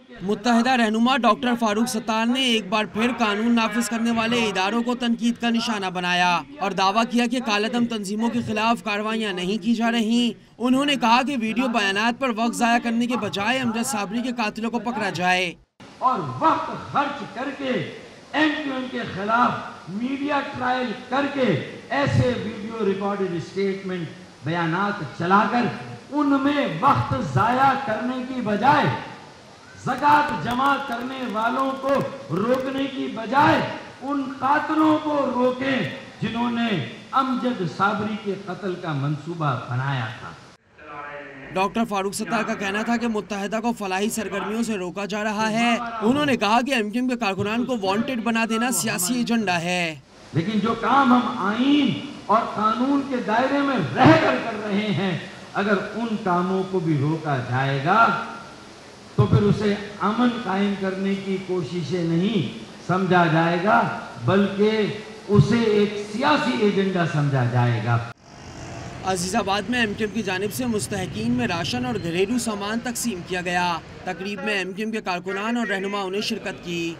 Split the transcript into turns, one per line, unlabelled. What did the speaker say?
متحدہ رہنما ڈاکٹر فاروق ستار نے ایک بار پھر قانون نافذ کرنے والے اداروں کو تنقید کا نشانہ بنایا اور دعویٰ کیا کہ کالعدم تنظیموں کے خلاف کارروائیاں نہیں کی جا رہی۔ انہوں نے کہا کہ ویڈیو بیانات پر وقت ضائع کرنے کے بجائے امجد صابری کے قاتلوں کو پکڑا جائے
اور وقت خرچ کر کے MQM کے خلاف میڈیا ٹرائل کر کے ایسے ویڈیو ریکارڈڈ اسٹیٹمنٹ بیانات چلا کر ان میں وقت ضائع کرنے کی بجائے زکوٰۃ جمع کرنے والوں کو روکنے کی بجائے ان قاتلوں کو روکیں جنہوں نے امجد صابری کے قتل کا منصوبہ بنایا تھا۔
ڈاکٹر فاروق ستار کا کہنا تھا کہ متحدہ کو فلاحی سرگرمیوں سے روکا جا رہا ہے۔ انہوں نے کہا کہ MQM کے کارکنان کو وانٹڈ بنا دینا سیاسی ایجنڈا ہے،
لیکن جو کام ہم آئین اور قانون کے دائرے میں رہ کر رہے ہیں، اگر ان کاموں کو بھی روکا جائے گا تو پھر اسے امن قائم کرنے کی کوششیں نہیں سمجھا جائے گا بلکہ اسے ایک سیاسی ایجنڈا سمجھا جائے گا۔
عزیز آباد میں MQM کی جانب سے مستحقین میں راشن اور گھریلو سامان تقسیم کیا گیا۔ تقریب میں MQM کے کارکنان اور رہنماؤں نے شرکت کی۔